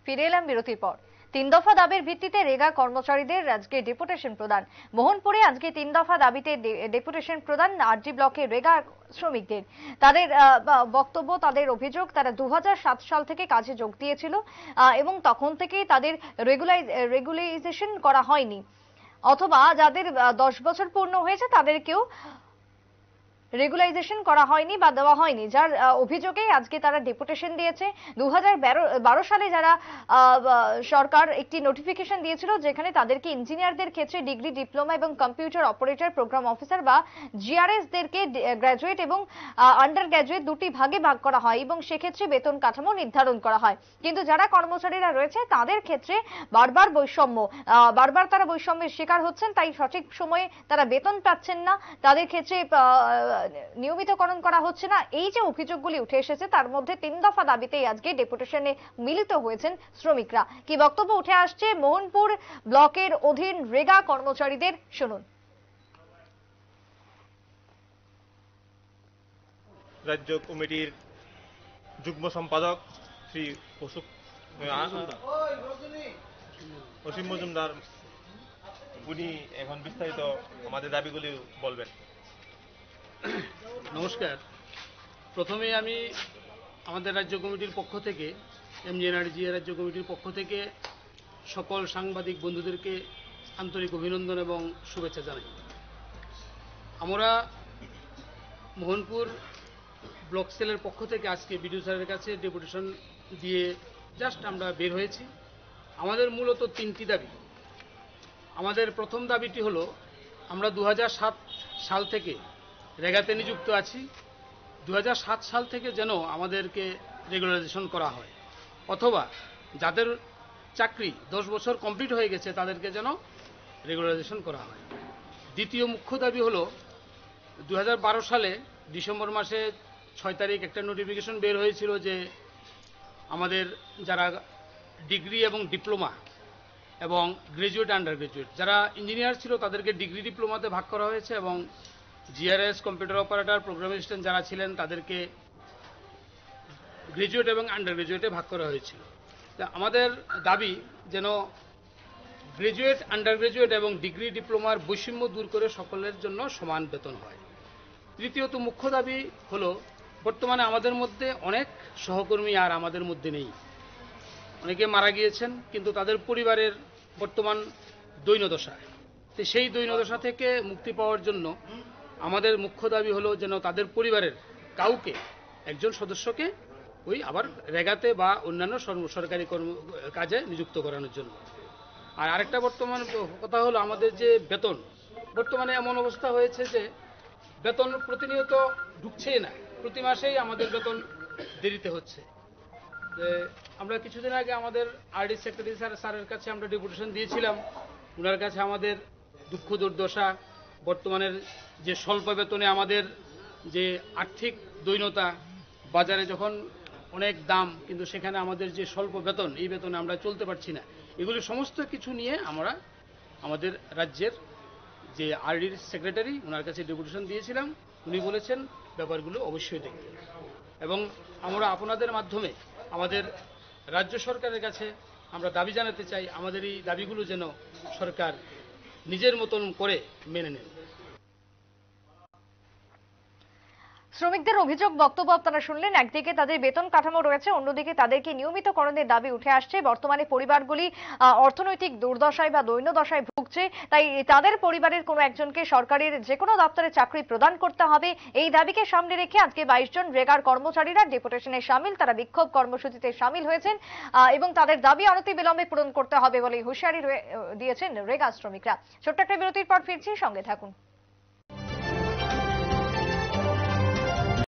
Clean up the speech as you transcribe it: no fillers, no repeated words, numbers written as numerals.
ফিরে এলাম বিরতির পর। 3 দফা দাবির ভিত্তিতে রেগা কর্মচারীদের আজকে ডেপুটেশন প্রদান। মোহনপুরে আজকে 3 দফা দাবিতে ডেপুটেশন প্রদান আরডি ব্লকের রেগা শ্রমিকদের। তাদের বক্তব্য, তাদের অভিযোগ, তারা 2007 সাল থেকে কাজে যোগ দিয়েছিল এবং তখন থেকেই তাদের রেগুলাইজেশন করা হয়নি, অথবা যাদের 10 বছর পূর্ণ হয়েছে তাদেরকেও রেগুলাইজেশন করা হয়নি বা দেওয়া হয়নি, যার অভিযোগে আজকে তারা ডেপুটেশন দিয়েছে। 2012 সালে যারা সরকার একটি নোটিফিকেশন দিয়েছিল যেখানে তাদেরকে ইঞ্জিনিয়ারদের ক্ষেত্রে ডিগ্রি, ডিপ্লোমা এবং কম্পিউটার অপারেটর, প্রোগ্রাম অফিসার বা জিআরএস দেরকে গ্র্যাজুয়েট এবং আন্ডার গ্র্যাজুয়েট দুটি ভাগে ভাগ করা হয় এবং সেক্ষেত্রে বেতন কাঠামো নির্ধারণ করা হয়। কিন্তু যারা কর্মচারীরা রয়েছে তাদের ক্ষেত্রে বারবার তারা বৈষম্যের শিকার হচ্ছেন, তাই সঠিক সময়ে তারা বেতন পাচ্ছেন না, তাদের ক্ষেত্রে নিয়মিতকরণ করা হচ্ছে না। এই যে অভিযোগগুলি উঠে এসেছে তার মধ্যে 3 দফা দাবিতেই আজকে ডেপুটেশনে মিলিত হয়েছেন শ্রমিকরা। কি বক্তব্য উঠে আসছে মোহনপুর ব্লকের অধীন রেগা কর্মচারীদের, শুনুন। রাজ্য কমিটির যুগ্ম সম্পাদক শ্রী অসীম মজুমদার উনি এখন বিস্তারিত আমাদের দাবিগুলি বলবেন। নমস্কার। প্রথমে আমি আমাদের রাজ্য কমিটির পক্ষ থেকে, এমজিএনআরজি রাজ্য কমিটির পক্ষ থেকে সকল সাংবাদিক বন্ধুদেরকে আন্তরিক অভিনন্দন এবং শুভেচ্ছা জানাই। আমরা মোহনপুর ব্লক সেলের পক্ষ থেকে আজকে বিডিও স্যারের কাছে ডেপুটেশন দিয়ে জাস্ট আমরা বের হয়েছি। আমাদের মূলত 3টি দাবি। আমাদের প্রথম দাবিটি হলো, আমরা 2007 সাল থেকে রেগাতে নিযুক্ত আছি। 2007 সাল থেকে যেন আমাদেরকে রেগুলারাইজেশন করা হয়, অথবা যাদের চাকরি 10 বছর কমপ্লিট হয়ে গেছে তাদেরকে যেন রেগুলারাইজেশন করা হয়। দ্বিতীয় মুখ্য দাবি হলো, 2012 সালে ডিসেম্বর মাসে 6 তারিখ একটা নোটিফিকেশন বের হয়েছিল যে আমাদের যারা ডিগ্রি এবং ডিপ্লোমা এবং গ্রাজুয়েট, আন্ডার গ্রাজুয়েট, যারা ইঞ্জিনিয়ার ছিল তাদেরকে ডিগ্রি, ডিপ্লোমাতে ভাগ করা হয়েছে এবং GRS, computer operator, program assistant যারা ছিলেন তাদেরকে গ্রাজুয়েট এবং আন্ডার গ্রাজুয়েটে ভাগ করা হয়েছিল। আমাদের দাবি যেন গ্রাজুয়েট, আন্ডার গ্রাজুয়েট এবং ডিগ্রি, ডিপ্লোমার বৈষম্য দূর করে সকলের জন্য সমান বেতন হয়। তৃতীয়ত মুখ্য দাবি হলো, বর্তমানে আমাদের মধ্যে অনেক সহকর্মী আর আমাদের মধ্যে নেই। অনেকে মারা গিয়েছেন, কিন্তু তাদের পরিবারের বর্তমান দৈন্যদশা। তো সেই দৈন্যদশা থেকে মুক্তি পাওয়ার জন্য আমাদের মুখ্য দাবি হলো যেন তাদের পরিবারের কাউকে, একজন সদস্যকে আবার রেগাতে বা অন্যান্য সরকারি কাজে নিযুক্ত করানোর জন্য। আর আরেকটা বর্তমান কথা হলো, আমাদের যে বেতন, বর্তমানে এমন অবস্থা হয়েছে যে বেতন প্রতিনিয়ত ঢুকছেই না, প্রতি মাসেই আমাদের বেতন দেরিতে হচ্ছে। আমরা কিছুদিন আগে আমাদের আরডি সেক্রেটারি স্যারের কাছে আমরা ডেপুটেশন দিয়েছিলাম। ওনার কাছে আমাদের দুঃখ দুর্দশা, বর্তমানের যে স্বল্প বেতনে আমাদের যে আর্থিক দৈন্যতা, বাজারে যখন অনেক দাম কিন্তু সেখানে আমাদের যে স্বল্প বেতন, এই বেতনে আমরা চলতে পারছি না, এগুলি সমস্ত কিছু নিয়ে আমরা আমাদের রাজ্যের যে আরডির সেক্রেটারি ওনার কাছে ডেপুটেশন দিয়েছিলাম। উনি বলেছেন ব্যাপারগুলো অবশ্যই দেখতে, এবং আমরা আপনাদের মাধ্যমে আমাদের রাজ্য সরকারের কাছে আমরা দাবি জানাতে চাই, আমাদের এই দাবিগুলো যেন সরকার নিজের মতন করে মেনে নেন। শ্রমিকদের অভিযোগ, বক্তব্য আপনারা শুনলেন। একদিকে তাদের বেতন কাঠামো রয়েছে, অন্যদিকে তাদেরকে নিয়মিতকরণের দাবি উঠে আসছে। বর্তমানে পরিবারগুলি অর্থনৈতিক দুর্দশায় বা দৈন্যদশায় ভুগছে, তাই তাদের পরিবারের কোনো একজনকে সরকারের যে কোনো দপ্তরে চাকরি প্রদান করতে হবে। এই দাবিকে সামনে রেখে আজকে 22 জন রেগার কর্মচারীরা ডেপুটেশনে সামিল। তারা বিক্ষোভ কর্মসূচিতে সামিল হয়েছেন এবং তাদের দাবি অনতিবিলম্বে পূরণ করতে হবে বলে হুঁশিয়ারি দিয়েছেন রেগা শ্রমিকরা। ছোট্ট একটা বিরতির পর ফিরছি, সঙ্গে থাকুন।